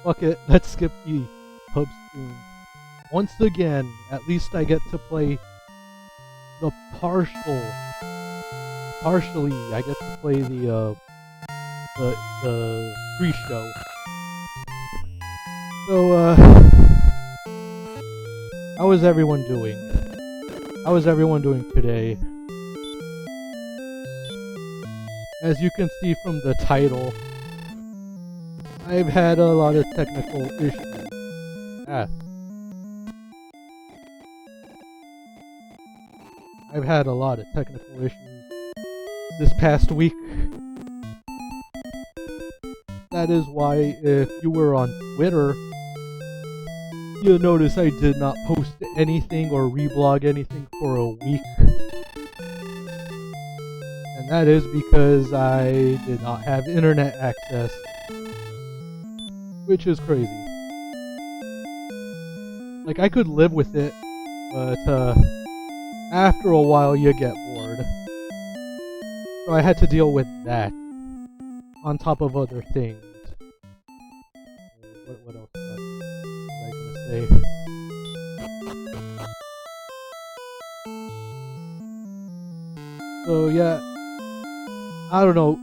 Fuck it, let's skip the pub stream. Once again, at least I get to play the partially, I get to play the pre-show. So, how is everyone doing? How is everyone doing today? As you can see from the title, I've had a lot of technical issues. I've had a lot of technical issues this past week. That is why, if you were on Twitter, you'll notice I did not post anything or reblog anything for a week. And that is because I did not have internet access, which is crazy. Like, I could live with it, but after a while you get bored. So I had to deal with that, on top of other things. What else was I gonna say? So yeah, I don't know,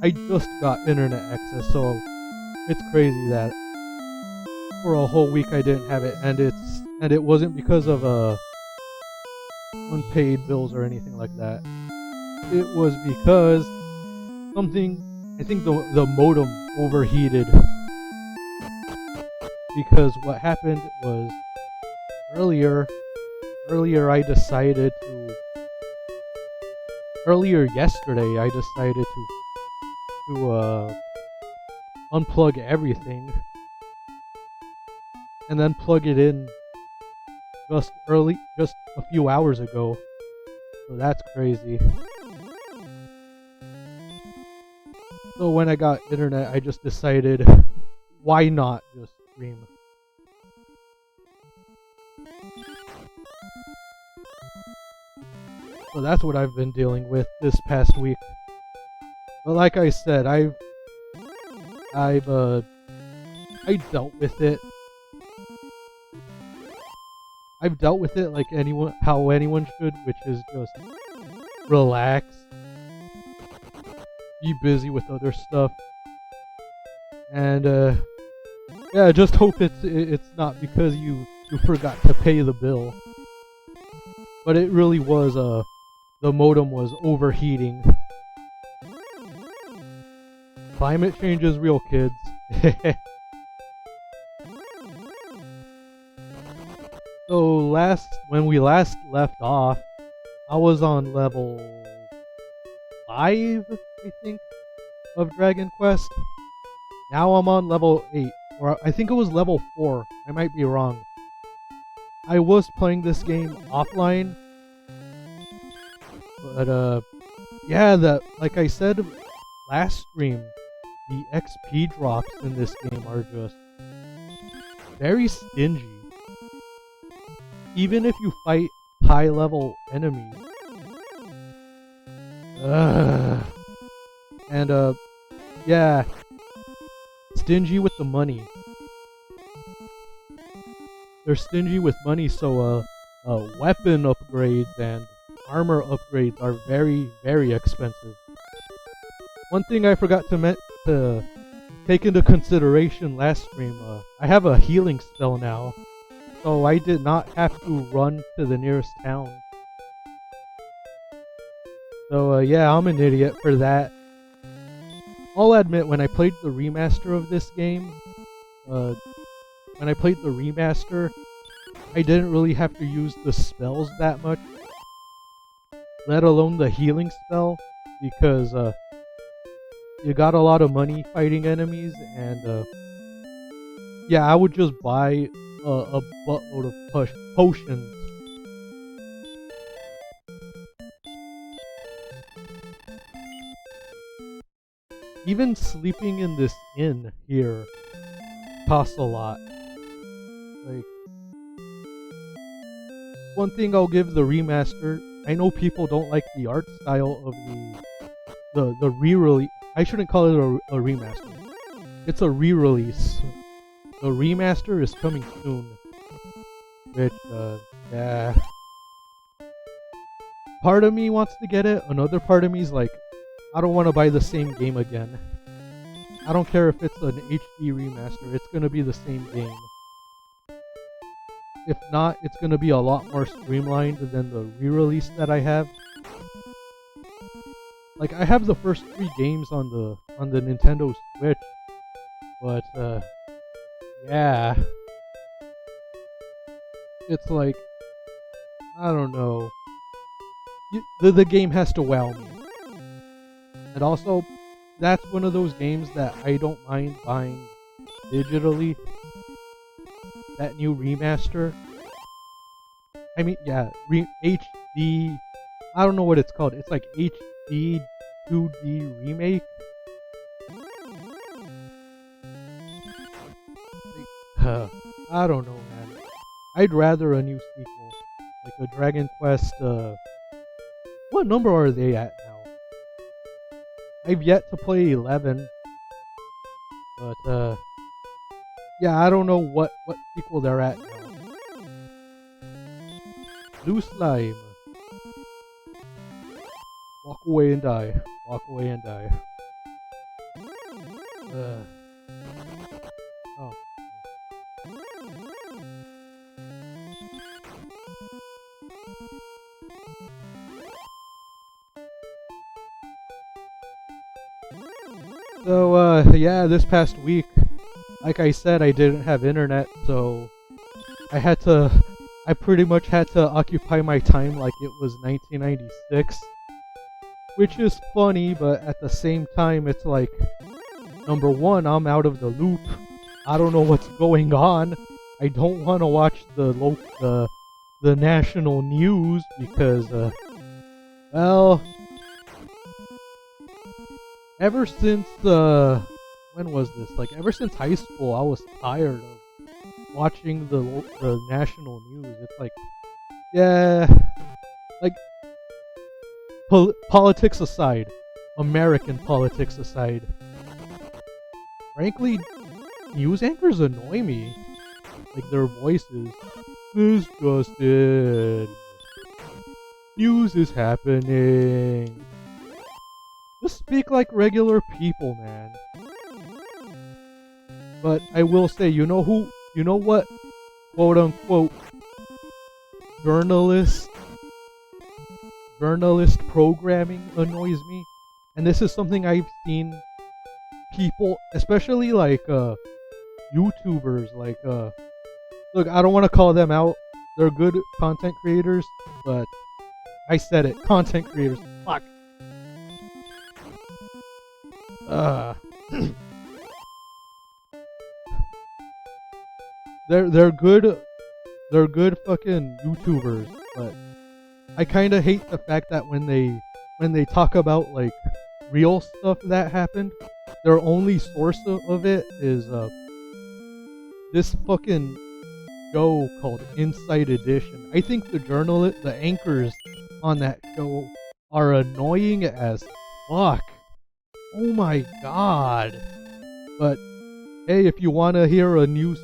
I just got internet access, so it's crazy that for a whole week I didn't have it, and it wasn't because of unpaid bills or anything like that. It was because something, I think the modem overheated. Because what happened was earlier yesterday I decided to unplug everything and then plug it in just a few hours ago. So that's crazy. So when I got internet, I just decided, why not just stream? So that's what I've been dealing with this past week. But like I said, I dealt with it. I've dealt with it like how anyone should, which is just relax, be busy with other stuff, and yeah, just hope it's not because you forgot to pay the bill. But it really was the modem was overheating. Climate change is real, kids. So when we last left off, I was on level 5, I think, of Dragon Quest. Now I'm on level 8, or I think it was level 4. I might be wrong. I was playing this game offline, but yeah, like I said last stream, the XP drops in this game are just very stingy. Even if you fight high level enemies. And yeah, stingy with the money. They're stingy with money, so weapon upgrades and armor upgrades are very, very expensive. One thing I forgot to take into consideration last stream, I have a healing spell now, so I did not have to run to the nearest town. So yeah, I'm an idiot for that. I'll admit, when I played the remaster of this game, I didn't really have to use the spells that much, let alone the healing spell, because you got a lot of money fighting enemies, and yeah, I would just buy a buttload of potions. Even sleeping in this inn here costs a lot. Like, one thing I'll give the remaster, I know people don't like the art style of the re-release. I shouldn't call it a remaster. It's a re-release the remaster is coming soon. Which, yeah. Part of me wants to get it, another part of me is like, I don't want to buy the same game again. I don't care if it's an HD remaster, it's gonna be the same game. If not, it's gonna be a lot more streamlined than the re-release that I have. Like, I have the first 3 games on the Nintendo Switch, but yeah. It's like, I don't know. The game has to wow me. And also, that's one of those games that I don't mind buying digitally. That new remaster. I mean, yeah, HD. I don't know what it's called. It's like HD 2D remake. I don't know, man. I'd rather a new sequel, like a Dragon Quest. What number are they at now? I've yet to play 11, but yeah, I don't know what sequel they're at now. Blue slime. Walk away and die. Walk away and die. Oh. So, yeah, this past week, like I said, I didn't have internet, so I pretty much had to occupy my time like it was 1996. Which is funny, but at the same time, it's like, number one, I'm out of the loop. I don't know what's going on. I don't want to watch the national news because, well, ever since, when was this? Like, ever since high school, I was tired of watching the national news. It's like, yeah, like, politics aside, American politics aside, frankly, news anchors annoy me. Like, their voices. Miss Justin. News is happening. Just speak like regular people, man. But I will say, you know what, quote unquote, journalist programming annoys me? And this is something I've seen people, especially like YouTubers, like look, I don't want to call them out. They're good content creators, but I said it, content creators. Fuck. They're good fucking YouTubers, but I kind of hate the fact that when they talk about like real stuff that happened, their only source of it is this fucking show called Inside Edition. I think the anchors on that show are annoying as fuck. Oh my god. But hey, if you want to hear a news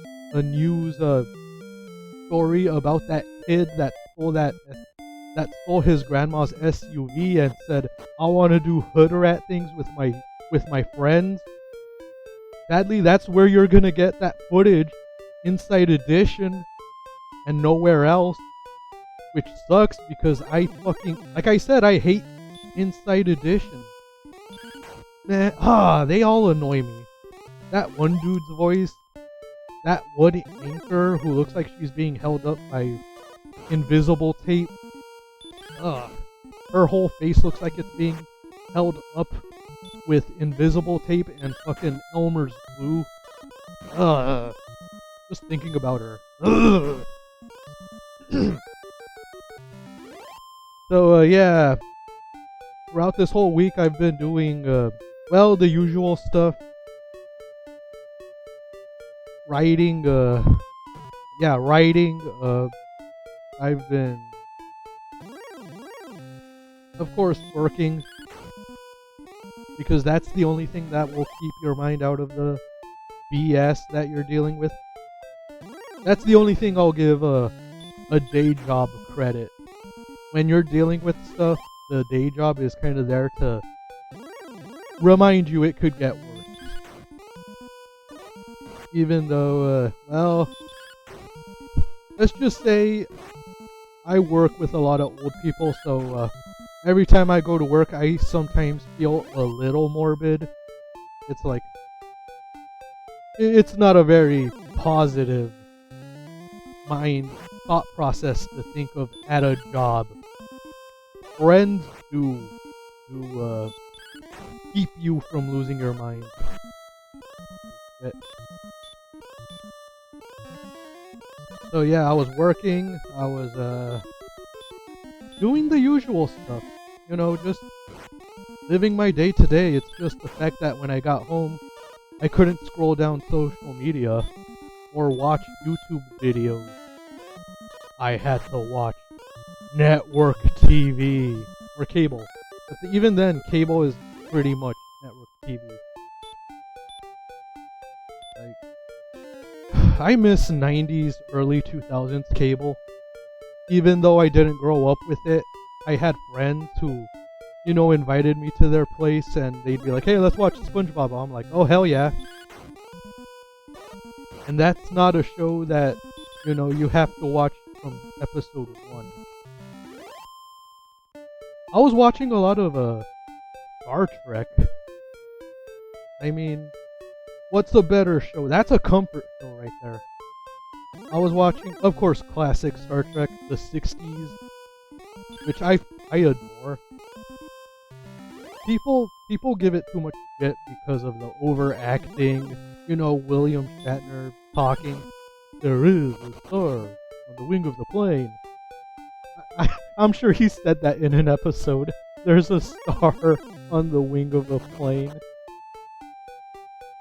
story about that kid that stole his grandma's SUV and said, I want to do hood rat things with my friends, sadly, that's where you're gonna get that footage, Inside Edition, and nowhere else. Which sucks because I fucking, like I said, I hate Inside Edition. Man, they all annoy me. That one dude's voice, that one anchor who looks like she's being held up by invisible tape. Her whole face looks like it's being held up with invisible tape and fucking Elmer's glue. Just thinking about her. So, yeah. Throughout this whole week, I've been doing, well, the usual stuff. Writing, I've been, of course, working. Because that's the only thing that will keep your mind out of the BS that you're dealing with. That's the only thing I'll give a day job credit. When you're dealing with stuff, the day job is kind of there to remind you it could get worse. Even though, well, let's just say I work with a lot of old people, so every time I go to work, I sometimes feel a little morbid. It's like, it's not a very positive thought process to think of at a job. Friends do keep you from losing your mind. So yeah, I was working, I was doing the usual stuff, you know, just living my day to day. It's just the fact that when I got home, I couldn't scroll down social media or watch YouTube videos. I had to watch network TV or cable. But even then, cable is pretty much network TV. Like, I miss 90s, early 2000s cable. Even though I didn't grow up with it, I had friends who, you know, invited me to their place and they'd be like, hey, let's watch SpongeBob. I'm like, oh, hell yeah. And that's not a show that, you know, you have to watch from episode 1. I was watching a lot of Star Trek. I mean, what's a better show? That's a comfort show right there. I was watching, of course, classic Star Trek, the 60s, which I adore. People give it too much shit because of the overacting, you know, William Shatner talking. There is a star on the wing of the plane. I'm sure he said that in an episode. There's a star on the wing of a plane.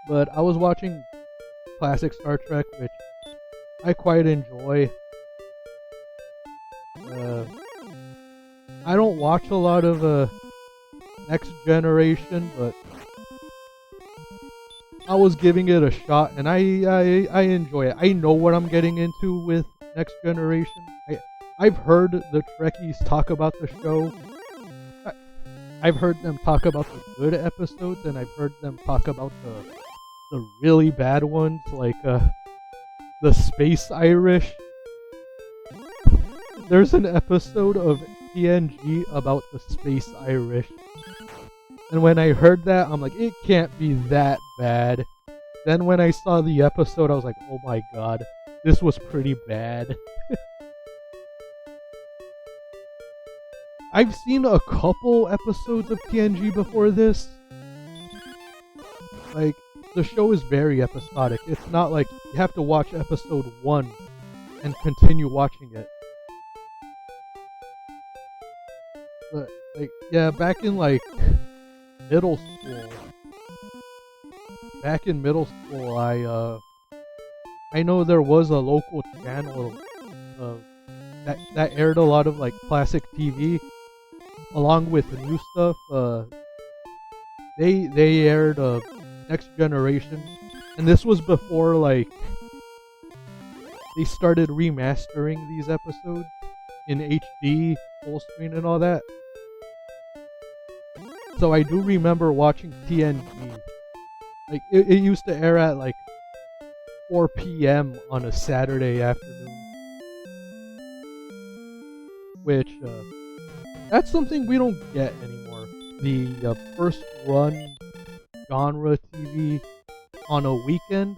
But I was watching classic Star Trek, which I quite enjoy. I don't watch a lot of Next Generation, but I was giving it a shot, and I enjoy it. I know what I'm getting into with Next Generation. I've heard the Trekkies talk about the show. I've heard them talk about the good episodes, and I've heard them talk about the really bad ones, like the Space Irish. There's an episode of TNG about the Space Irish. And when I heard that, I'm like, it can't be that bad. Then when I saw the episode, I was like, oh my god, this was pretty bad. I've seen a couple episodes of TNG before this. Like, the show is very episodic. It's not like you have to watch episode 1 and continue watching it. But, like, yeah, back in, like, middle school. Back in middle school, I know there was a local channel that aired a lot of, like, classic TV, along with the new stuff. They aired Next Generation, and this was before, like, they started remastering these episodes in HD, full screen, and all that. So I do remember watching TNG. Like, it used to air at, like, 4 p.m. on a Saturday afternoon. Which, that's something we don't get anymore. The first run genre TV on a weekend.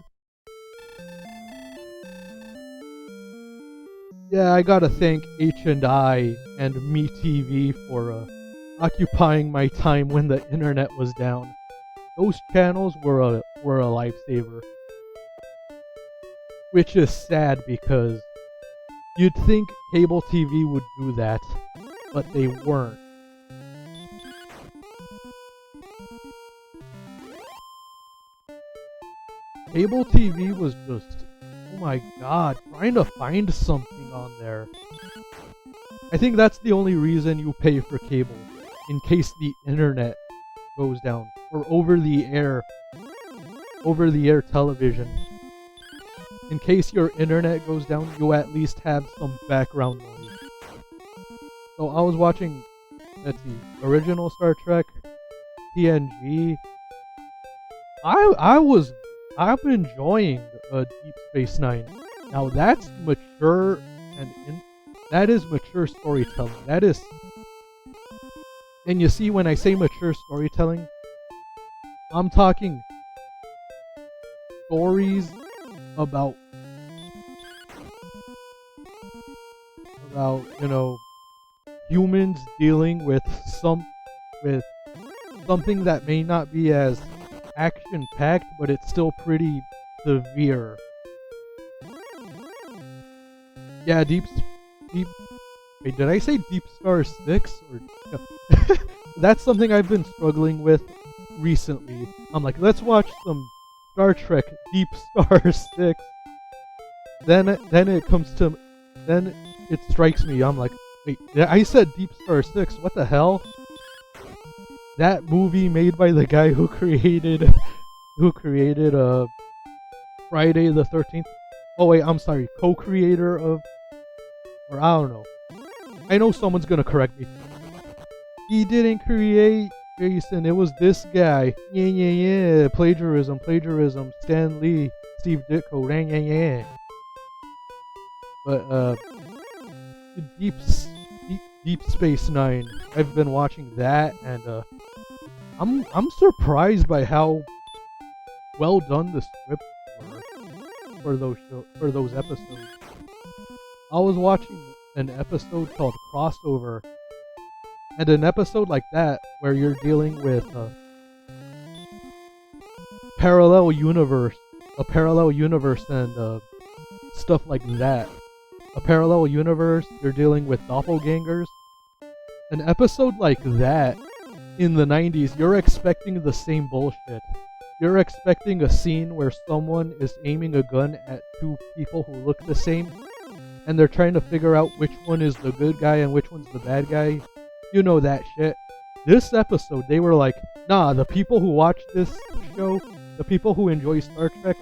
Yeah, I gotta thank H&I and MeTV for occupying my time when the internet was down. Those channels were a lifesaver. Which is sad because you'd think cable TV would do that, but they weren't. Cable TV was just, oh my god, trying to find something on there. I think that's the only reason you pay for cable, in case the internet goes down, or over the air. over-the-air television. In case your internet goes down, you at least have some background noise. So I was watching, let's see, original Star Trek, TNG. I'm enjoying Deep Space Nine. Now that's mature that is mature storytelling. That is, and you see, when I say mature storytelling, I'm talking stories about humans dealing with something that may not be as action packed, but it's still pretty severe. Yeah, wait, did I say Deep Star 6? Or that's something I've been struggling with recently. I'm like, let's watch some Star Trek Deep Star 6. Then it strikes me. I'm like, wait, I said Deep Star 6. What the hell? That movie made by the guy who created Friday the 13th. Oh wait, I'm sorry, co-creator of, or I don't know. I know someone's gonna correct me. He didn't create Jason. It was this guy. Yeah. Plagiarism. Stan Lee, Steve Ditko. Yeah. But Deep Space Nine. I've been watching that, and I'm surprised by how well done the scripts were for those episodes. I was watching an episode called Crossover, and an episode like that where you're dealing with a parallel universe, and stuff like that. A parallel universe, you're dealing with doppelgangers. An episode like that in the 90s, you're expecting the same bullshit. You're expecting a scene where someone is aiming a gun at two people who look the same, and they're trying to figure out which one is the good guy and which one's the bad guy. You know that shit. This episode, they were like, nah, the people who watch this show, the people who enjoy Star Trek,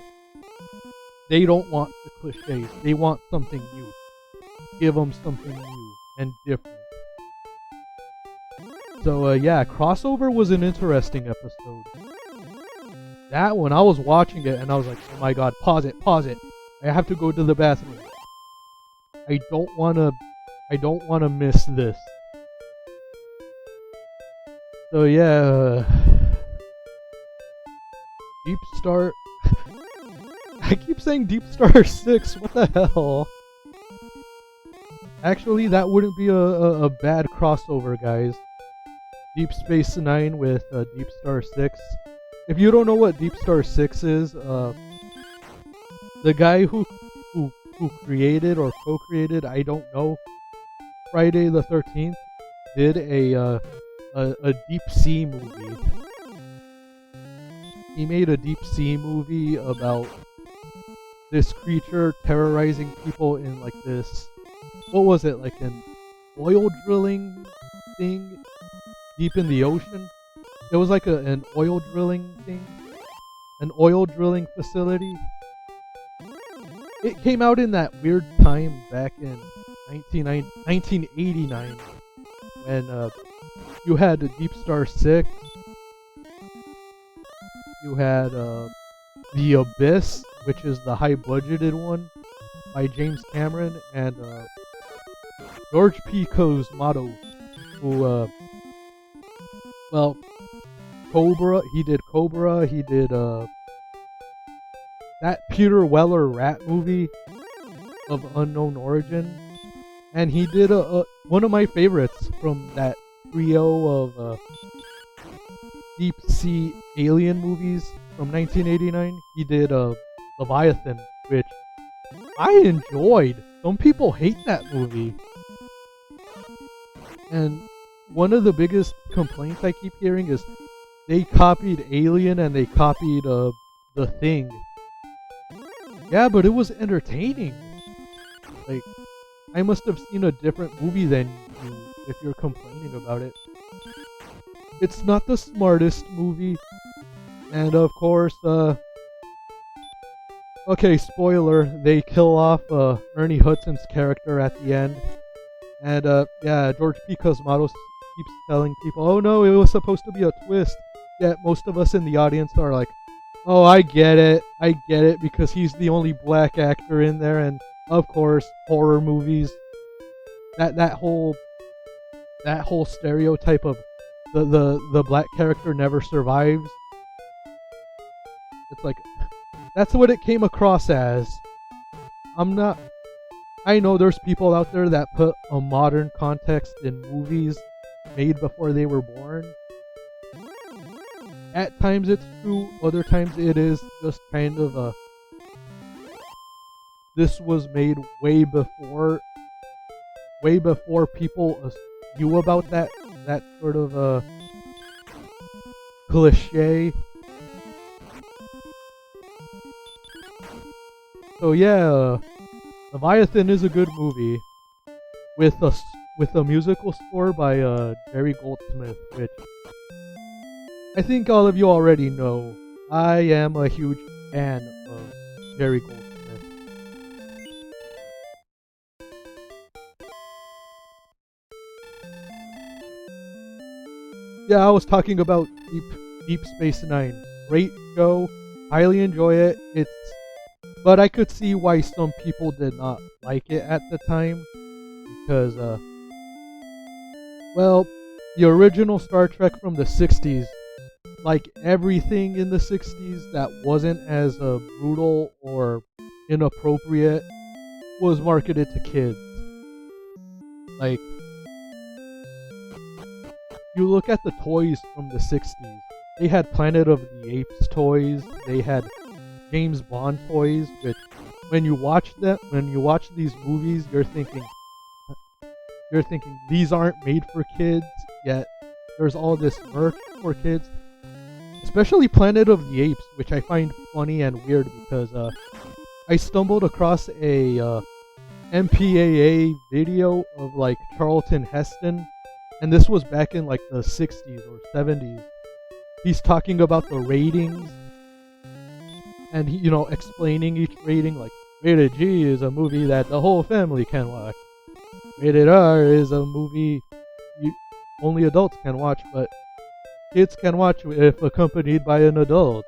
they don't want the cliches. They want something new. Give them something new and different. So yeah, Crossover was an interesting episode. That one, I was watching it and I was like, oh my god, pause it. I have to go to the bathroom. I don't wanna miss this. So yeah, Deep Star. I keep saying Deep Star 6. What the hell? Actually, that wouldn't be a bad crossover, guys. Deep Space Nine with Deep Star 6. If you don't know what Deep Star 6 is, the guy who created or co-created, I don't know, Friday the 13th, did a deep sea movie. He made a deep sea movie about this creature terrorizing people in like this, what was it, like an oil drilling thing deep in the ocean? It was like an oil drilling thing, an oil drilling facility. It came out in that weird time back in 1989 when you had Deep Star 6, you had The Abyss, which is the high-budgeted one by James Cameron, and George P. Cosmatos, who, well, Cobra, he did that Peter Weller rat movie of unknown origin, and he did one of my favorites from that trio of deep sea alien movies from 1989. He did Leviathan, which I enjoyed. Some people hate that movie, and one of the biggest complaints I keep hearing is they copied Alien and they copied The Thing. Yeah, but it was entertaining. Like, I must have seen a different movie than you if you're complaining about it. It's not the smartest movie, and of course, Okay, spoiler, they kill off Ernie Hudson's character at the end. And yeah, George P. Cosmatos keeps telling people, oh no, it was supposed to be a twist. Yet most of us in the audience are like, oh, I get it, because he's the only black actor in there, and of course, horror movies, that whole stereotype of the black character never survives. It's like, that's what it came across as. I know there's people out there that put a modern context in movies made before they were born. At times it's true, other times it is just kind of a... This was made way before people knew about that sort of cliche. So yeah, Leviathan is a good movie with a musical score by Jerry Goldsmith, which I think all of you already know. I am a huge fan of Jerry Goldsmith. Yeah, I was talking about Deep Space Nine. Great show, highly enjoy it. But I could see why some people did not like it at the time, because well, the original Star Trek from the 60s, like everything in the 60s that wasn't as brutal or inappropriate, was marketed to kids. Like, you look at the toys from the 60s, they had Planet of the Apes toys, they had James Bond toys, which when you watch these movies, you're thinking these aren't made for kids, yet there's all this merch for kids. Especially Planet of the Apes, which I find funny and weird because I stumbled across a MPAA video of like Charlton Heston, and this was back in like the 60s or 70s. He's talking about the ratings, and he, explaining each rating, like rated G is a movie that the whole family can watch. Rated R is a movie only adults can watch, but kids can watch if accompanied by an adult.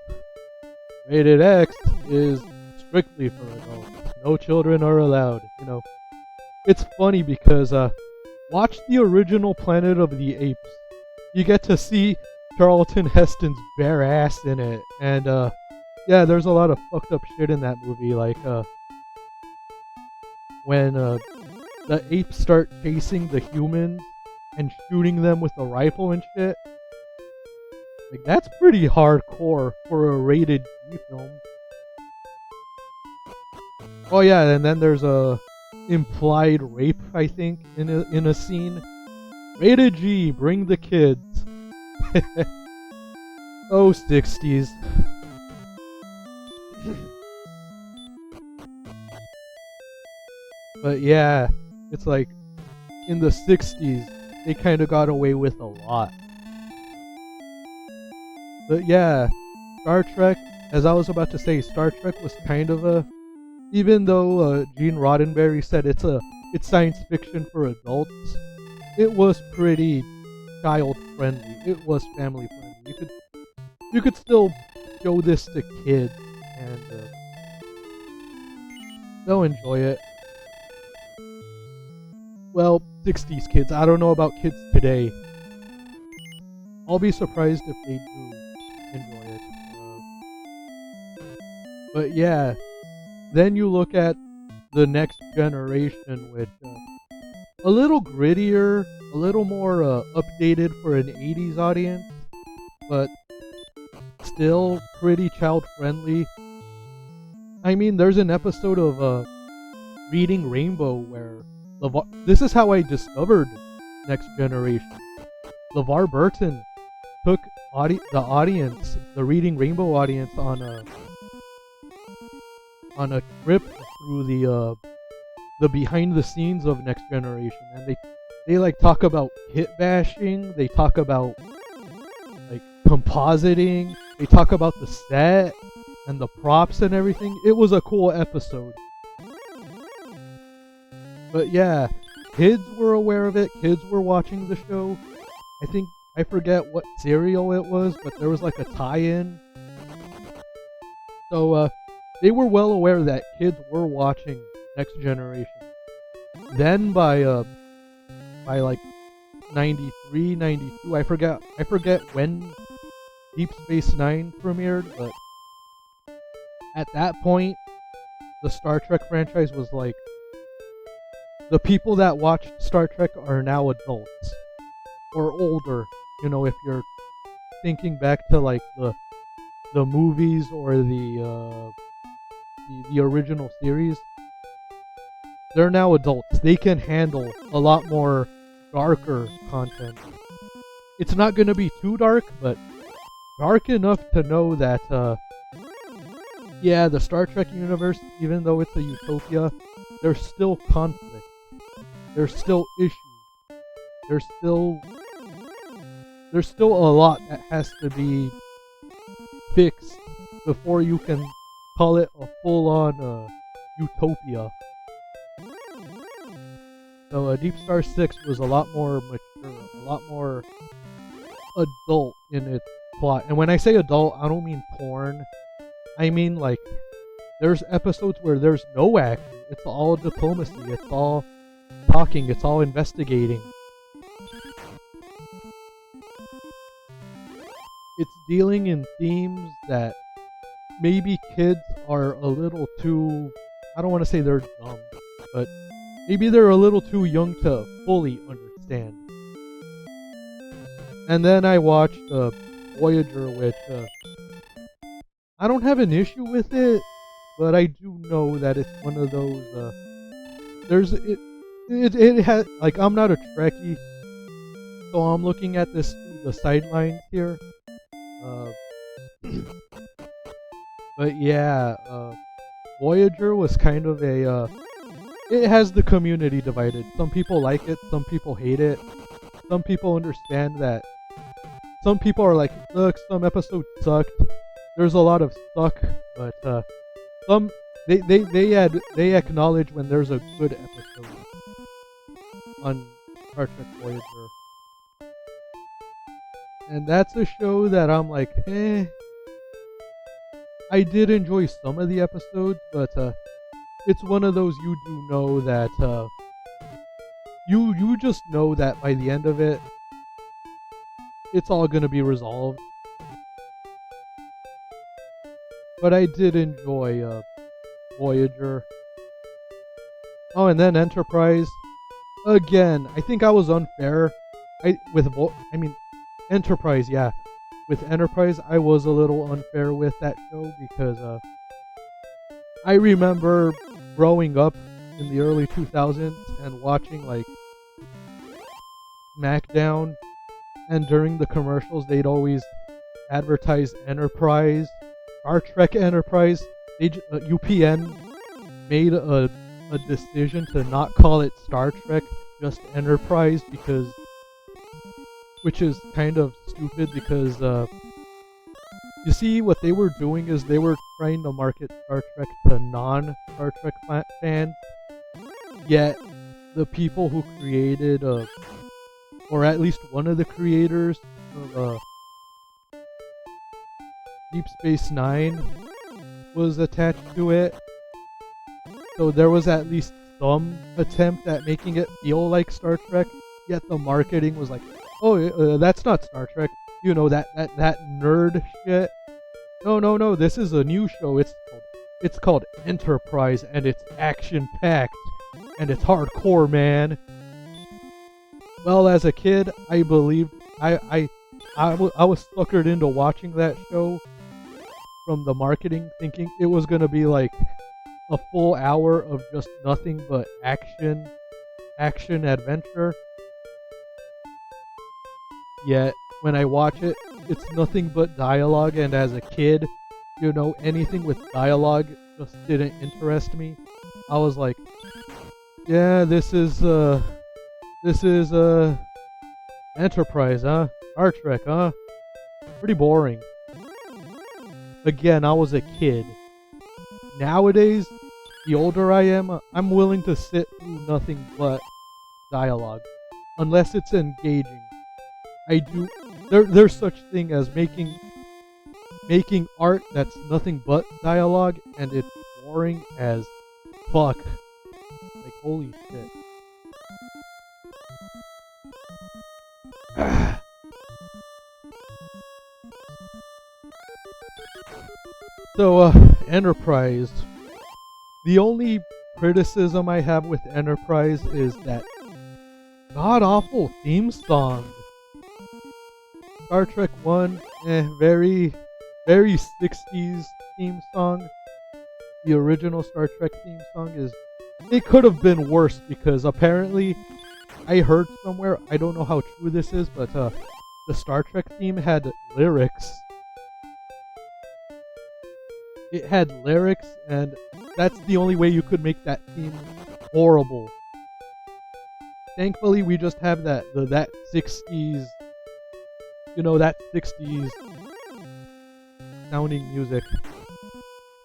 Rated X is strictly for adults. No children are allowed. It's funny because watch the original Planet of the Apes. You get to see Charlton Heston's bare ass in it, and yeah, there's a lot of fucked up shit in that movie, like when the apes start chasing the humans and shooting them with a rifle and shit. Like, that's pretty hardcore for a rated G film. Oh yeah, and then there's a implied rape, I think, in a scene. Rated G, bring the kids. Oh, 60s. But yeah, it's like, in the 60s, they kind of got away with a lot. But yeah, Star Trek, as I was about to say, Star Trek was kind of a... Even though Gene Roddenberry said it's science fiction for adults, it was pretty child-friendly. It was family-friendly. You could still show this to kids, and they'll enjoy it. Well, 60s kids. I don't know about kids today. I'll be surprised if they do enjoy it. But yeah, then you look at the next generation, which a little grittier, a little more updated for an 80s audience, but still pretty child-friendly. I mean, there's an episode of Reading Rainbow where this is how I discovered Next Generation. LeVar Burton took the Reading Rainbow audience on a trip through the behind the scenes of Next Generation, and they like talk about kit bashing, they talk about like compositing, they talk about the set, and the props and everything. It was a cool episode. But yeah, kids were aware of it. Kids were watching the show. I forget what serial it was, but there was like a tie-in. So they were well aware that kids were watching Next Generation. Then by like 93, 92, I forget when Deep Space Nine premiered, but at that point, the Star Trek franchise was like, the people that watched Star Trek are now adults or older. You know, if you're thinking back to like the movies or the original series, they're now adults. They can handle a lot more darker content. It's not going to be too dark, but dark enough to know that, yeah, the Star Trek universe, even though it's a utopia, there's still conflict. There's still issues. There's still a lot that has to be fixed before you can call it a full-on utopia. So Deep Star 6 was a lot more mature, a lot more adult in its plot. And when I say adult, I don't mean porn. I mean like, there's episodes where there's no action. It's all diplomacy. It's all talking. It's all investigating. It's dealing in themes that maybe kids are a little too, I don't want to say they're dumb, but maybe they're a little too young to fully understand. And then I watched Voyager, which I don't have an issue with it, but I do know that it's one of those. It has, like, I'm not a Trekkie, so I'm looking at this through the sidelines here. But yeah, Voyager was kind of a. It has the community divided. Some people like it, some people hate it. Some people understand that. Some people are like, look, some episodes sucked. There's a lot of suck, but some they acknowledge when there's a good episode on Star Trek Voyager. And that's a show that I'm like, I did enjoy some of the episodes, but it's one of those you do know that you just know that by the end of it, it's all gonna be resolved. But I did enjoy Voyager. Oh, and then Enterprise. Again, I think I was unfair. Enterprise, yeah. With Enterprise, I was a little unfair with that show because I remember growing up in the early 2000s and watching like SmackDown, and during the commercials they'd always advertise Enterprise, Star Trek Enterprise. UPN made a decision to not call it Star Trek, just Enterprise, which is kind of stupid because you see what they were doing is they were trying to market Star Trek to non-Star Trek fans, yet the people who created or at least one of the creators of Deep Space Nine was attached to it, so there was at least some attempt at making it feel like Star Trek, yet the marketing was like, oh, that's not Star Trek. You know, that nerd shit. No, this is a new show. It's called Enterprise, and it's action-packed, and it's hardcore, man. Well, as a kid, I believed, I was suckered into watching that show from the marketing, thinking it was gonna be like a full hour of just nothing but action adventure. Yet, when I watch it, it's nothing but dialogue, and as a kid, you know, anything with dialogue just didn't interest me. I was like, yeah, this is Enterprise, huh? Star Trek, huh? Pretty boring. again, I was a kid. Nowadays, the older I am, I'm willing to sit through nothing but dialogue, unless it's engaging. I do. There's such thing as making art that's nothing but dialogue, and it's boring as fuck. Like, holy shit. So, Enterprise. The only criticism I have with Enterprise is that god-awful theme song. Star Trek 1, very 60s theme song. The original Star Trek theme song it could have been worse, because apparently I heard somewhere, I don't know how true this is, but the Star Trek theme had lyrics. It had lyrics, and that's the only way you could make that theme horrible. Thankfully, we just have that 60s, that 60s sounding music.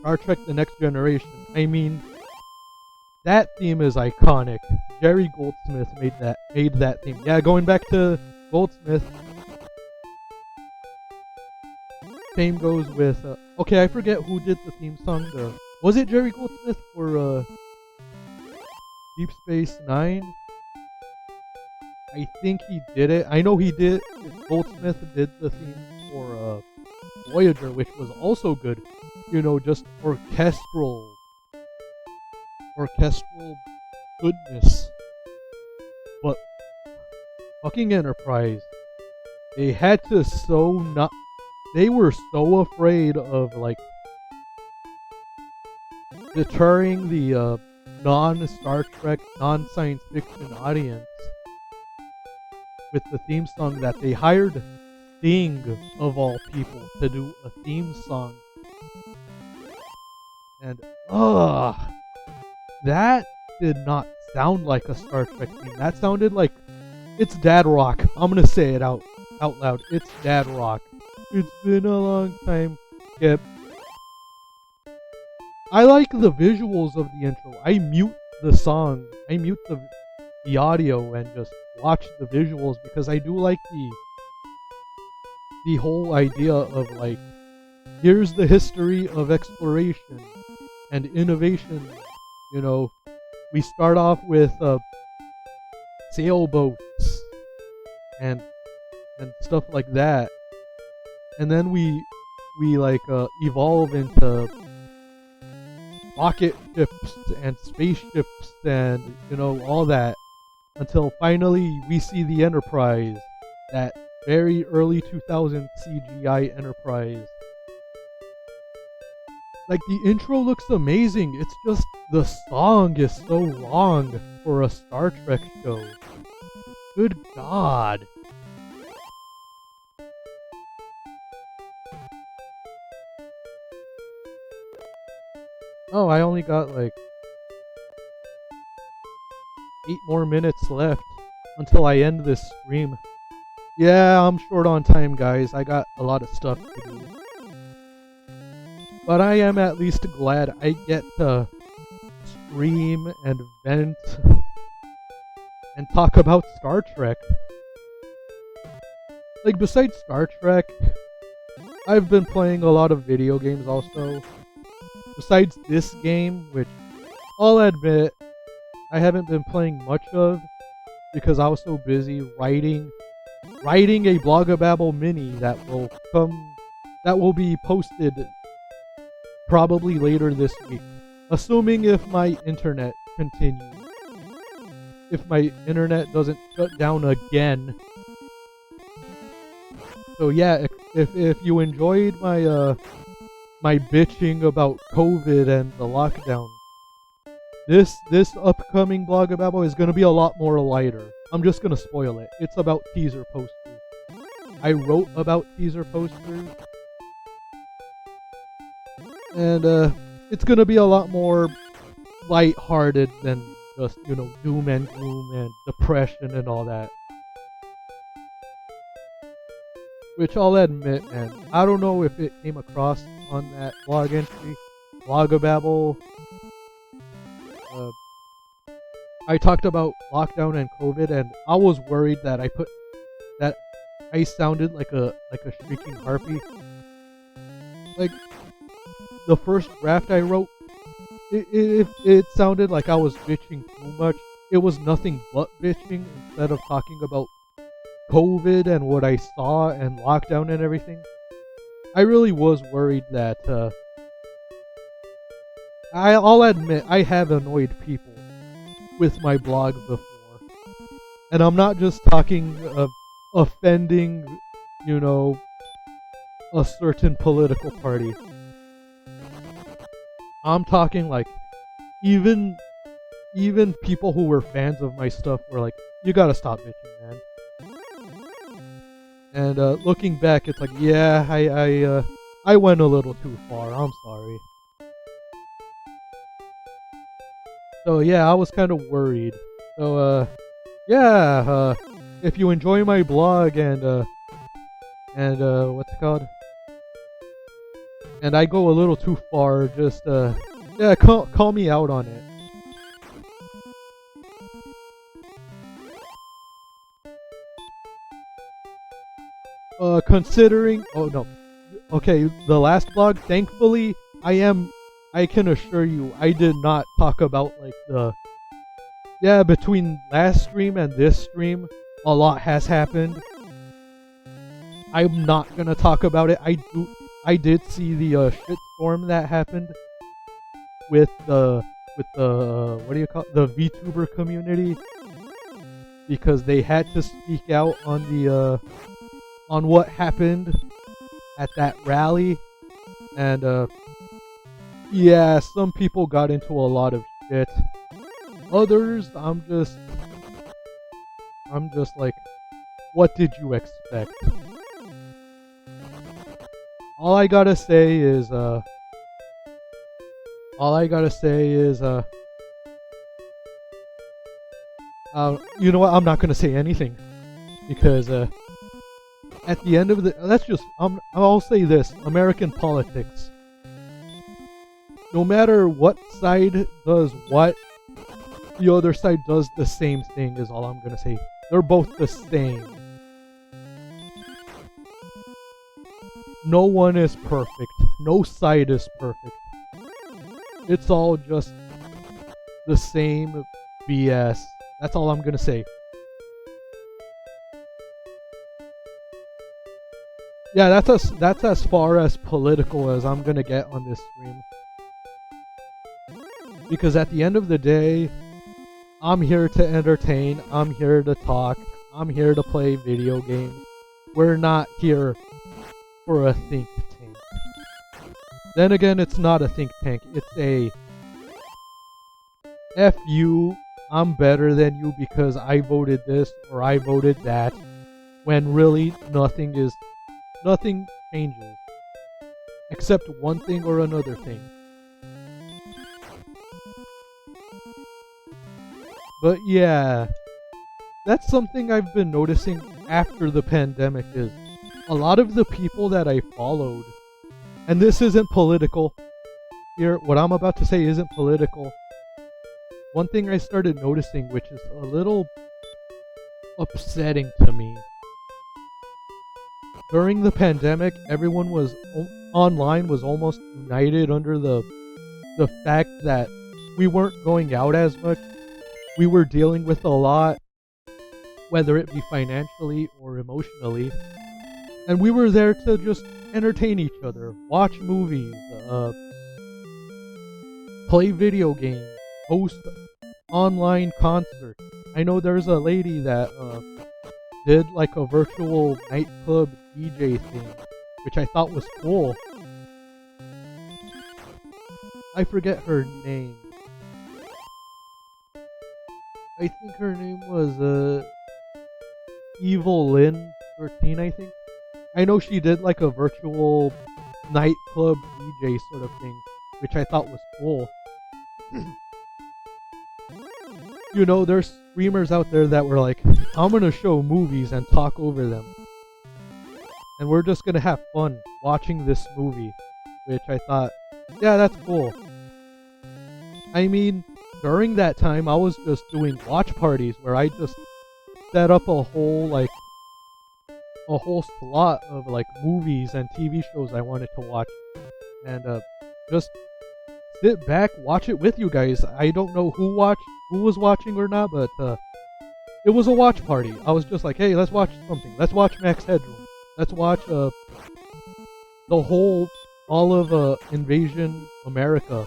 Star Trek: The Next Generation. I mean, that theme is iconic. Jerry Goldsmith made that theme. Yeah, going back to Goldsmith. Same goes with okay, I forget who did the theme song. Was it Jerry Goldsmith for Deep Space Nine? I think he did it. I know he did. Goldsmith did the theme for Voyager, which was also good. Just orchestral goodness. But fucking Enterprise, they had to they were so afraid of deterring the non-Star Trek, non-science fiction audience with the theme song that they hired Sting, of all people, to do a theme song. And that did not sound like a Star Trek theme. That sounded like it's dad rock. I'm gonna say it out loud. It's dad rock. It's been a long time. Yep. I like the visuals of the intro. I mute the song. I mute the audio and just watch the visuals, because I do like the whole idea of here's the history of exploration and innovation. We start off with sailboats and stuff like that, and then we evolve into rocket ships and spaceships and all that, until finally we see the Enterprise, that very early 2000 CGI Enterprise. The intro looks amazing. It's just the song is so wrong for a Star Trek show. Good God. Oh, I only got 8 more minutes left until I end this stream. Yeah, I'm short on time, guys. I got a lot of stuff to do. But I am at least glad I get to stream and vent and talk about Star Trek. Besides Star Trek, I've been playing a lot of video games also. Besides this game, which I'll admit I haven't been playing much of, because I was so busy writing a Blogababble mini that will be posted probably later this week, assuming if my internet continues. If my internet doesn't shut down again. So yeah, if you enjoyed my my bitching about COVID and the lockdown, this upcoming Blogababble is going to be a lot more lighter. I'm just going to spoil it. It's about teaser posters. I wrote about teaser posters, and it's going to be a lot more light-hearted than just, doom and gloom and depression and all that. which I'll admit, man, I don't know if it came across on that blog entry, Blogababble. I talked about lockdown and COVID, and I was worried that I sounded like a shrieking harpy. Like the first draft I wrote, it sounded like I was bitching too much. It was nothing but bitching instead of talking about COVID and what I saw and lockdown and everything. I really was worried that I'll admit I have annoyed people with my blog before, and I'm not just talking of offending, you know, a certain political party. I'm talking like even people who were fans of my stuff were like, "You gotta stop bitching, man." And looking back, it's like, yeah, I went a little too far. I'm sorry. So yeah, I was kind of worried. So yeah, if you enjoy my blog and what's it called? And I go a little too far, just yeah, call me out on it. Considering, oh no, okay, the last blog, thankfully, I can assure you, I did not talk about like yeah, between last stream and this stream, a lot has happened. I'm not gonna talk about it. I did see the shitstorm that happened with the what do you call it? The VTuber community, because they had to speak out on the on what happened at that rally, and yeah, some people got into a lot of shit. Others, I'm just like, what did you expect? All I gotta say is, you know what? I'm not gonna say anything, because at the end of the, I'll say this: American politics. No matter what side does what, the other side does the same thing. Is all I'm gonna say. They're both the same. No one is perfect. No side is perfect. It's all just the same BS. That's all I'm gonna say. Yeah, that's as far as political as I'm gonna get on this stream. Because at the end of the day, I'm here to entertain, I'm here to talk, I'm here to play video games. We're not here for a think tank. Then again, it's not a think tank, it's a F you, I'm better than you because I voted this or I voted that, when really nothing changes. Except one thing or another thing. But yeah, that's something I've been noticing after the pandemic is a lot of the people that I followed, and this isn't political, here, what I'm about to say isn't political. One thing I started noticing, which is a little upsetting to me, during the pandemic, everyone was online was almost united under the fact that we weren't going out as much. We were dealing with a lot, whether it be financially or emotionally, and we were there to just entertain each other, watch movies, play video games, host online concerts. I know there's a lady that did like a virtual nightclub DJ thing, which I thought was cool. I forget her name. I think her name was Evil Lynn 13, I think. I know she did like a virtual nightclub DJ sort of thing, which I thought was cool. You know, there's streamers out there that were like, I'm gonna show movies and talk over them. and we're just gonna have fun watching this movie, which I thought, yeah, that's cool. I mean, during that time, I was just doing watch parties where I just set up a whole slot of like movies and TV shows I wanted to watch, and just sit back, watch it with you guys. I don't know who was watching or not, but it was a watch party. I was just like, hey, let's watch something. Let's watch Max Headroom. Let's watch all of Invasion America,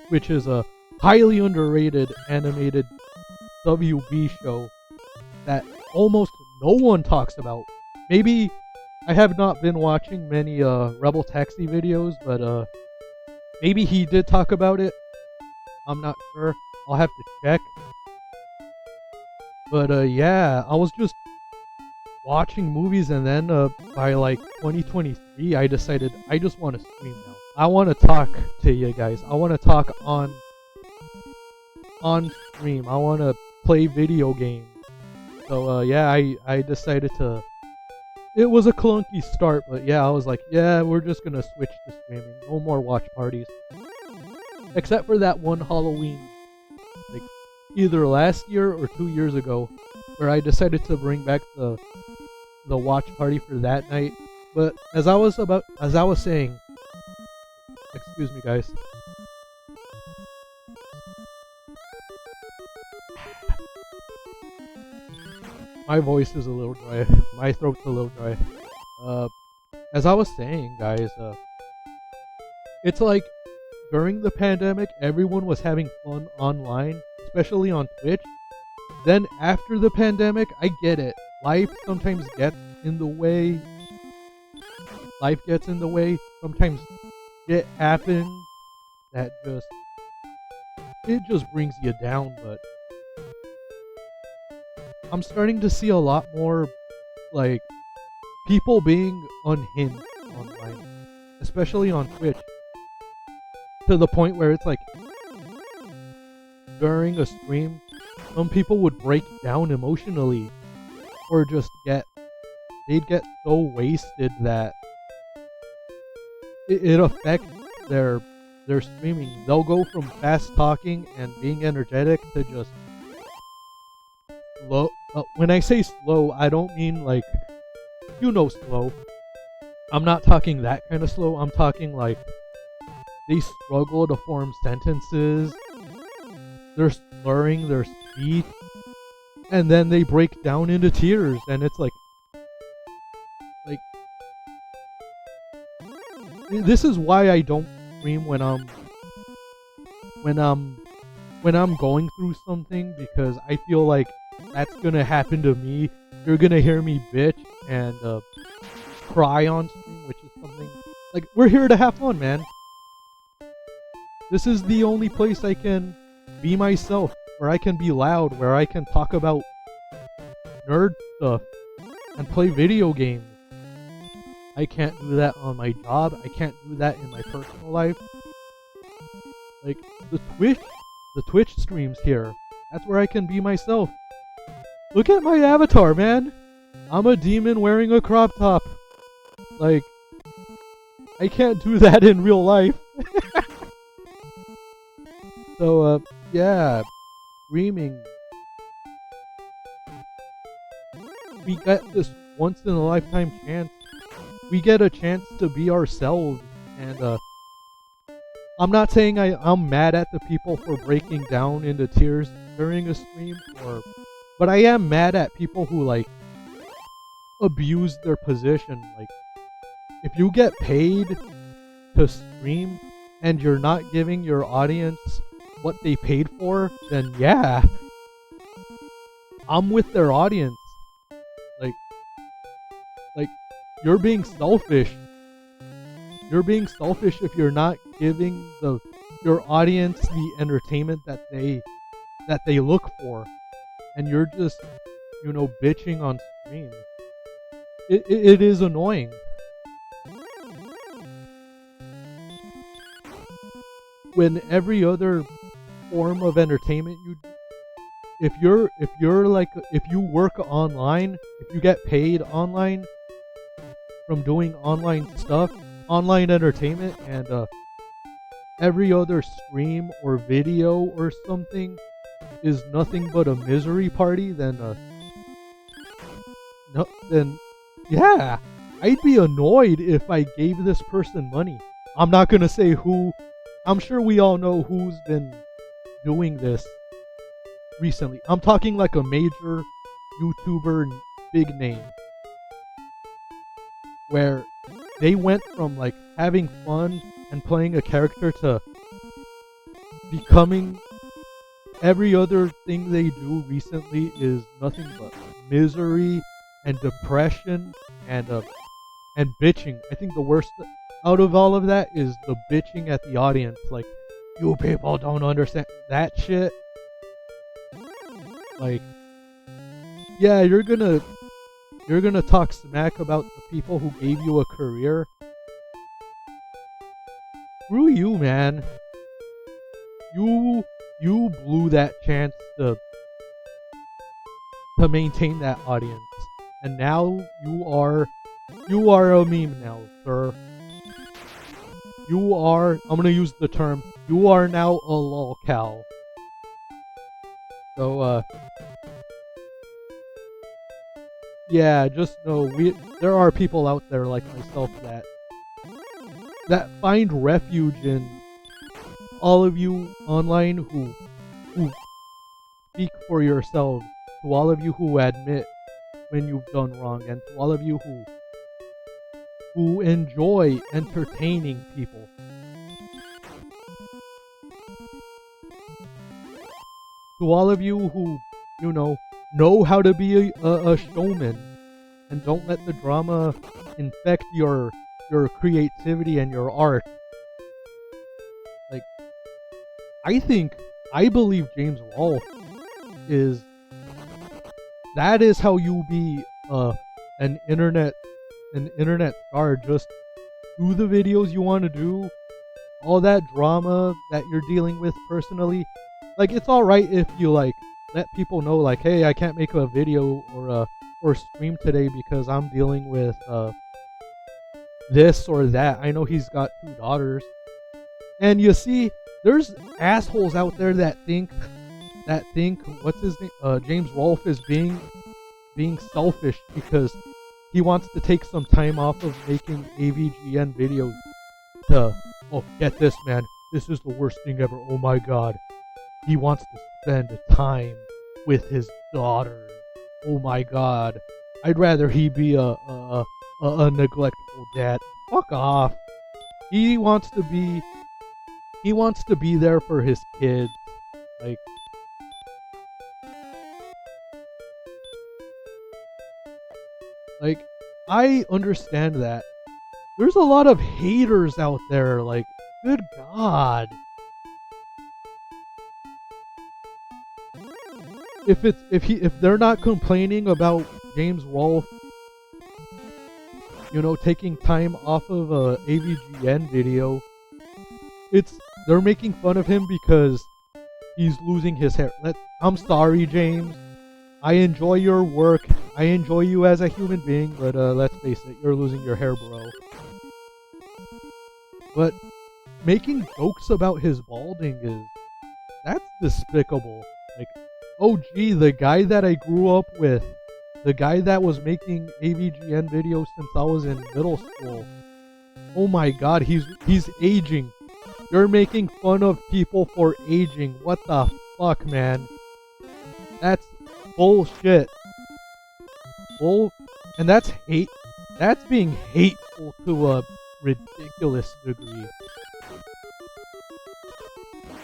which is a highly underrated animated WB show that almost no one talks about. Maybe I have not been watching many Rebel Taxi videos, but maybe he did talk about it. I'm not sure. I'll have to check. But yeah, I was just watching movies, and then by like 2023, I decided I just want to stream now. I want to talk to you guys. I want to talk on stream. I want to play video games. So yeah, I decided to. It was a clunky start, but yeah, I was like, yeah, we're just gonna switch to streaming. No more watch parties. Except for that one Halloween, like either last year or 2 years ago, where I decided to bring back the watch party for that night. But as I was saying, excuse me guys. My voice is a little dry. My throat's a little dry. As I was saying, guys, it's like during the pandemic, everyone was having fun online, especially on Twitch. Then after the pandemic, I get it. Life sometimes gets in the way. Life gets in the way. Sometimes it happens that just brings you down, but I'm starting to see a lot more, like, people being unhinged online, especially on Twitch, to the point where it's like, during a stream, some people would break down emotionally, or just they'd get so wasted that it affects their streaming. They'll go from fast talking and being energetic to just slow. When I say slow, I don't mean like, slow. I'm not talking that kind of slow. I'm talking like they struggle to form sentences. They're slurring their speech, and then they break down into tears, and it's like this is why I don't stream when I'm going through something, because I feel like that's gonna happen to me. You're gonna hear me bitch and cry on stream, which is something like, we're here to have fun, man. This is the only place I can be myself, where I can be loud, where I can talk about nerd stuff and play video games. I can't do that on my job. I can't do that in my personal life. Like, the Twitch streams here, that's where I can be myself. Look at my avatar, man. I'm a demon wearing a crop top. Like, I can't do that in real life. So, yeah, streaming. We get this once in a lifetime chance. We get a chance to be ourselves, and I'm not saying I'm mad at the people for breaking down into tears during a stream, but I am mad at people who like abuse their position. Like, if you get paid to stream and you're not giving your audience what they paid for, then yeah, I'm with their audience. Like you're being selfish. You're being selfish if you're not giving your audience the entertainment that they look for, and you're just, bitching on stream. It is annoying. When every other form of entertainment if you work online, if you get paid online from doing online stuff, online entertainment, and every other stream or video or something is nothing but a misery party, then no, then yeah, I'd be annoyed if I gave this person money. I'm not gonna say who. I'm sure we all know who's been doing this recently. I'm talking like a major YouTuber, big name, where they went from like having fun and playing a character to becoming every other thing they do recently is nothing but misery and depression and bitching. I think the worst out of all of that is the bitching at the audience. Like, you people don't understand that shit. Like, yeah, you're gonna talk smack about the people who gave you a career. Screw you, man. You blew that chance to maintain that audience, and now you are a meme now, sir. You are, I'm gonna use the term, you are now a lolcow. So yeah, just know there are people out there like myself that find refuge in all of you online who speak for yourselves, to all of you who admit when you've done wrong, and to all of you who enjoy entertaining people. To all of you who, know how to be a showman and don't let the drama infect your creativity and your art. Like, I believe James Rolfe that is how you be an internet star. Just do the videos you want to do, all that drama that you're dealing with personally. Like, it's alright if you like let people know, like, hey, I can't make a video or stream today because I'm dealing with this or that. I know he's got 2 daughters. And you see, there's assholes out there that think what's his name? James Rolfe is being selfish because he wants to take some time off of making AVGN videos to, oh, get this, man, this is the worst thing ever. Oh my god. He wants to spend time with his daughters. Oh my god. I'd rather he be a neglectful dad. Fuck off. He wants to be there for his kids. Like, I understand that. There's a lot of haters out there, like, good god. If they're not complaining about James Rolfe, taking time off of a AVGN video, they're making fun of him because he's losing his hair. I'm sorry, James. I enjoy your work. I enjoy you as a human being, but let's face it, you're losing your hair, bro. But making jokes about his balding that's despicable. Like, oh gee, the guy that I grew up with, the guy that was making AVGN videos since I was in middle school. Oh my god, he's aging. You're making fun of people for aging. What the fuck, man? That's bullshit. And that's hate. That's being hateful to a ridiculous degree.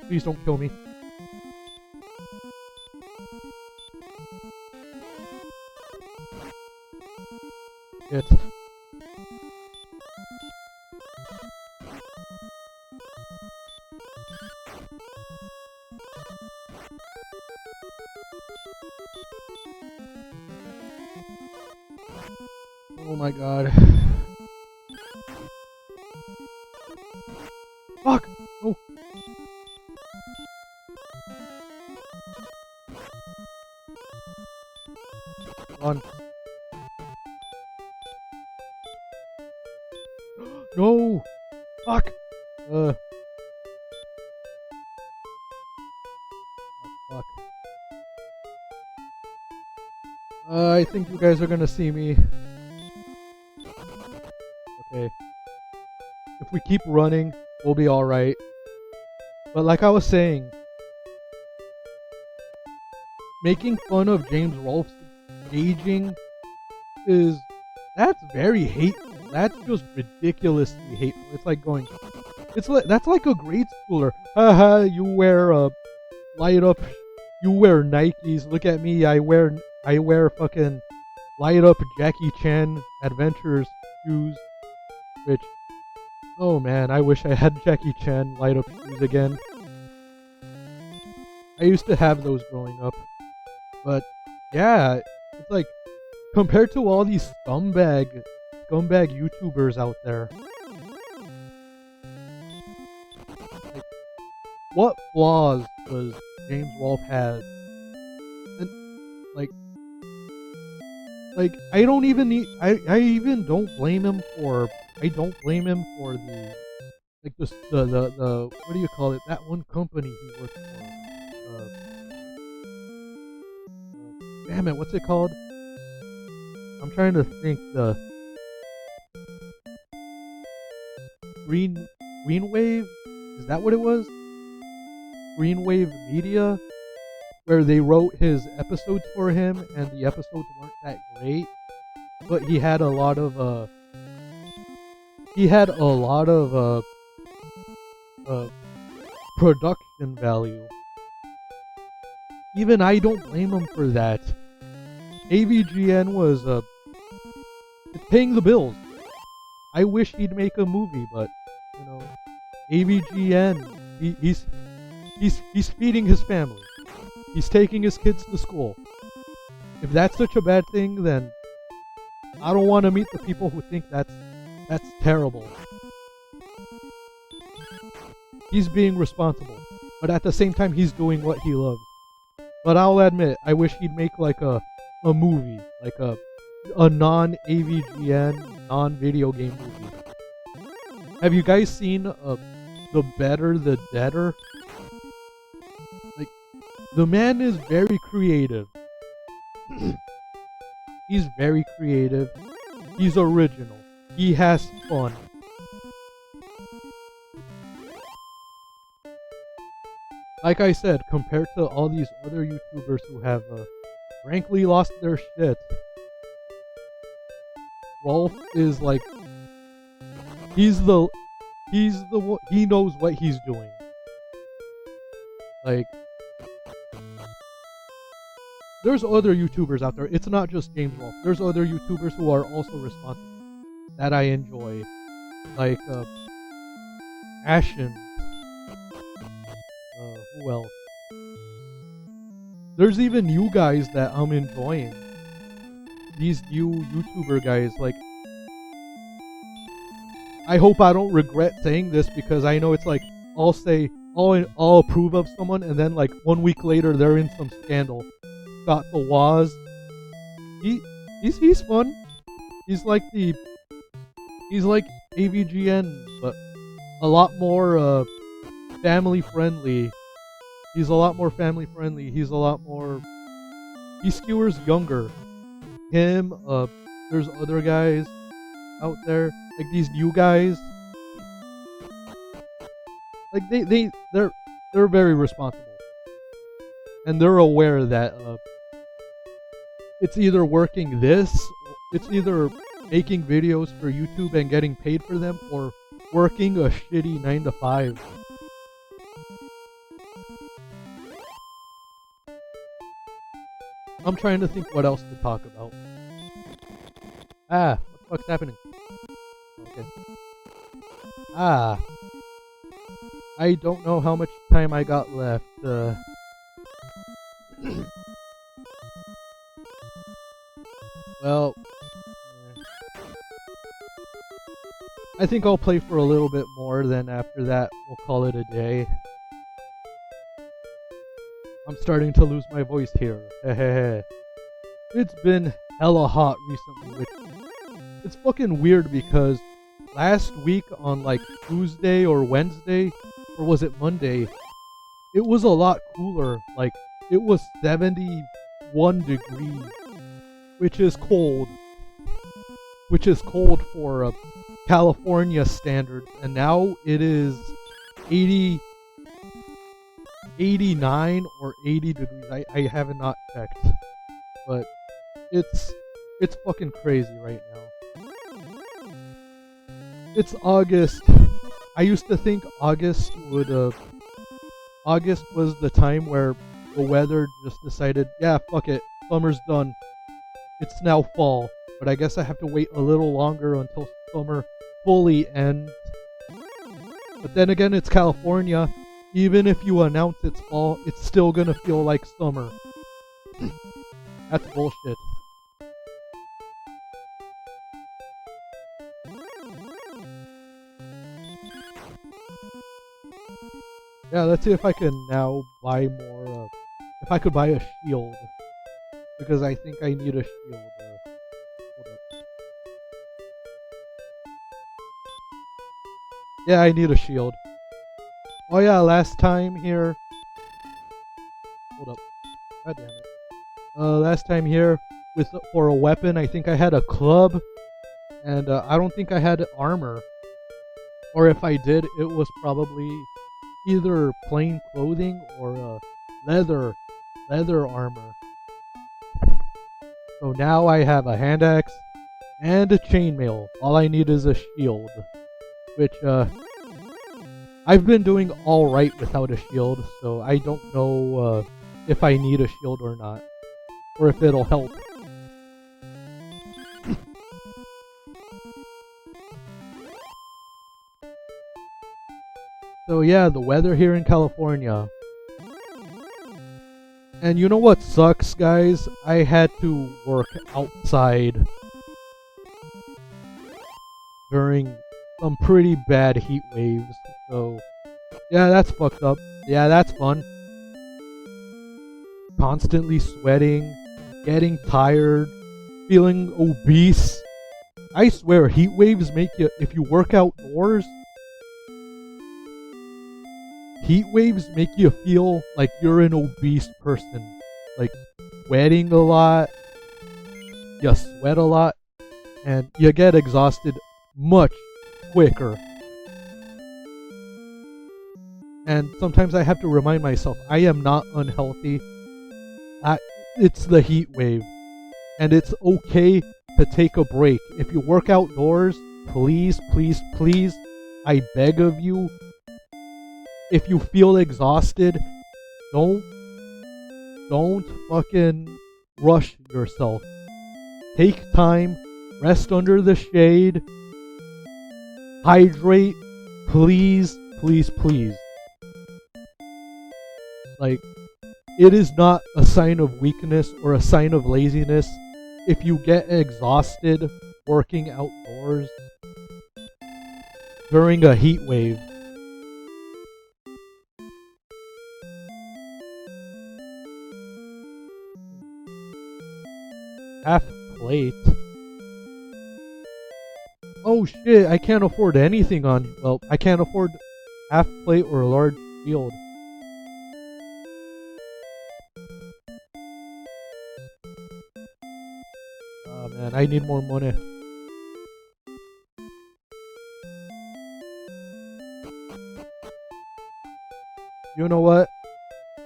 Please don't kill me. It's... Oh my god. Fuck! No! Run. Fuck! Fuck. I think you guys are gonna see me. Okay. If we keep running, we'll be alright. But like I was saying, making fun of James Rolfe's aging that's very hateful. That's just ridiculously hateful. It's like going, that's like a grade schooler. Haha, you wear light up, you wear Nikes. Look at me, I wear fucking light up Jackie Chan Adventures shoes. Which, oh man, I wish I had Jackie Chan light up shoes again. I used to have those growing up. But yeah, it's like, compared to all these scumbag YouTubers out there, like, what flaws does James Rolfe have? And like I don't even need, I even don't blame him for, the what do you call it, that one company he worked for. Damn it, what's it called? I'm trying to think. The Green Wave? Is that what it was? Green Wave Media? Where they wrote his episodes for him, and the episodes weren't that great, but he had a lot of production value. Even I don't blame him for that. AVGN was it's paying the bills. I wish he'd make a movie, but you know, AVGN, he's feeding his family. He's taking his kids to school. If that's such a bad thing, then I don't want to meet the people who think that's terrible. He's being responsible, but at the same time he's doing what he loves. But I'll admit, I wish he'd make like a movie, like a non-AVGN, non-video game movie. Have you guys seen The Better the Deader? Like, the man is very creative. He's very creative. He's original. He has fun. Like I said, compared to all these other YouTubers who have frankly lost their shit, Rolf is like, he knows what he's doing. Like, there's other YouTubers out there. It's not just James Rolfe. There's other YouTubers who are also responsible that I enjoy, like Ashen. Who else? There's even new guys that I'm enjoying. These new YouTuber guys, like, I hope I don't regret saying this, because I know it's like, I'll approve of someone and then like 1 week later they're in some scandal. Scott the Waz. He's fun. He's like AVGN, but a lot more family friendly. He's a lot more family friendly. He skewers younger. Him, there's other guys out there, like these new guys. Like they're very responsible. And they're aware that it's either it's either making videos for YouTube and getting paid for them, or working a shitty 9 to 5. I'm trying to think what else to talk about. What the fuck's happening? Okay. I don't know how much time I got left. Well, I think I'll play for a little bit more, then after that we'll call it a day. I'm starting to lose my voice here. It's been hella hot recently, which it's fucking weird because last week on like Tuesday or Wednesday, or was it Monday, it was a lot cooler. Like, it was 71 degrees, which is cold. Which is cold for California standards. And now it is 89 or 80 degrees. I have not checked. But it's fucking crazy right now. It's August. I used to think August was the time where the weather just decided, yeah, fuck it, summer's done. It's now fall. But I guess I have to wait a little longer until summer fully ends. But then again, it's California. Even if you announce it's fall, it's still gonna feel like summer. That's bullshit. Yeah, let's see if I can now buy more, if I could buy a shield. Because I think I need a shield. Hold up. Yeah, I need a shield. Oh yeah, last time here... Hold up. God damn it. Last time here, for a weapon, I think I had a club. And I don't think I had armor. Or if I did, it was probably either plain clothing or leather armor. So now I have a hand axe and a chainmail. All I need is a shield, which I've been doing all right without a shield, so I don't know if I need a shield or not, or if it'll help. So yeah, the weather here in California. And you know what sucks, guys? I had to work outside during some pretty bad heat waves. So yeah, that's fucked up. Yeah, that's fun. Constantly sweating, getting tired, feeling obese. I swear, heat waves make you, if you work outdoors, heat waves make you feel like you're an obese person. Like, sweating a lot, you sweat a lot, and you get exhausted much quicker. And sometimes I have to remind myself, I am not unhealthy. It's the heat wave. And it's okay to take a break. If you work outdoors, please, please, please, I beg of you, if you feel exhausted, don't fucking rush yourself. Take time, rest under the shade, hydrate, please, please, please. Like, it is not a sign of weakness or a sign of laziness if you get exhausted working outdoors during a heat wave. Half plate? Oh shit, I can't afford anything on... Well, I can't afford half plate or a large shield. Oh man, I need more money. You know what?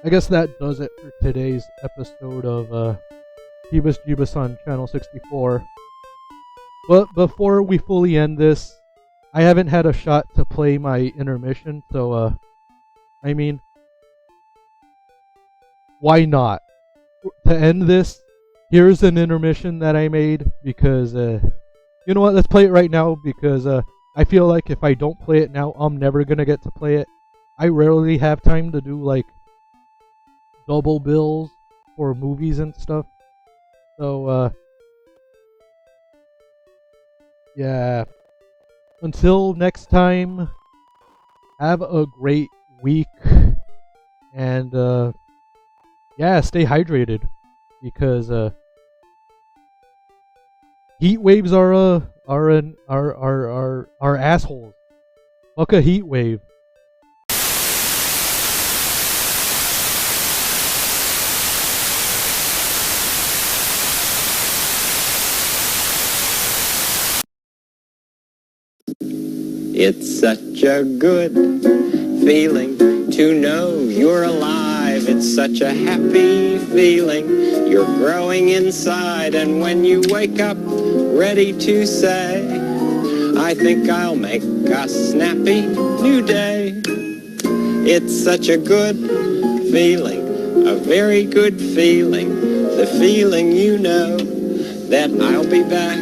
I guess that does it for today's episode of HeebusJeebus on Channel 64. But before we fully end this, I haven't had a shot to play my intermission, so I mean, why not? To end this, here's an intermission that I made because you know what, let's play it right now because I feel like if I don't play it now, I'm never gonna get to play it. I rarely have time to do like double bills for movies and stuff. So, yeah. Until next time, have a great week. And, yeah, stay hydrated. Because, Heat waves are assholes. Fuck a heat wave. It's such a good feeling to know you're alive. It's such a happy feeling. You're growing inside, and when you wake up, ready to say, I think I'll make a snappy new day. It's such a good feeling, a very good feeling. The feeling you know that I'll be back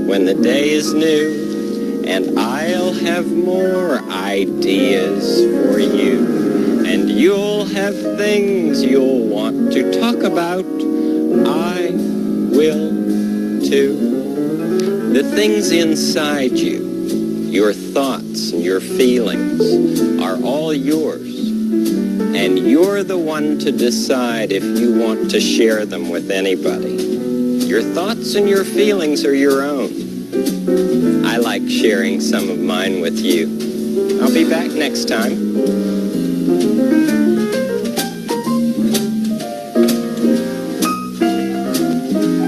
when the day is new. And I'll have more ideas for you. And you'll have things you'll want to talk about. I will too. The things inside you, your thoughts and your feelings, are all yours. And you're the one to decide if you want to share them with anybody. Your thoughts and your feelings are your own. I like sharing some of mine with you. I'll be back next time.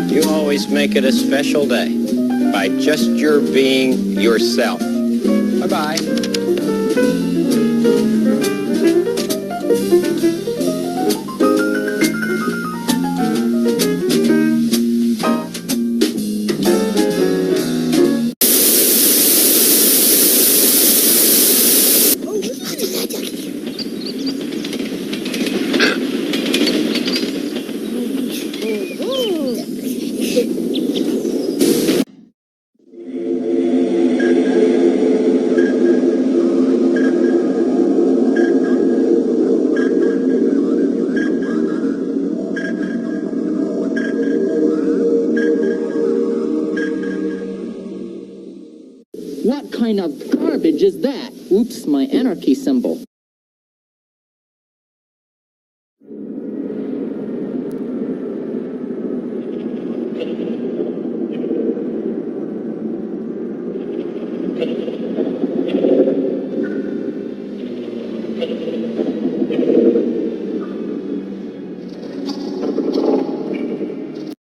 You always make it a special day by just your being yourself. Bye-bye. What kind of garbage is that? Oops, my anarchy symbol.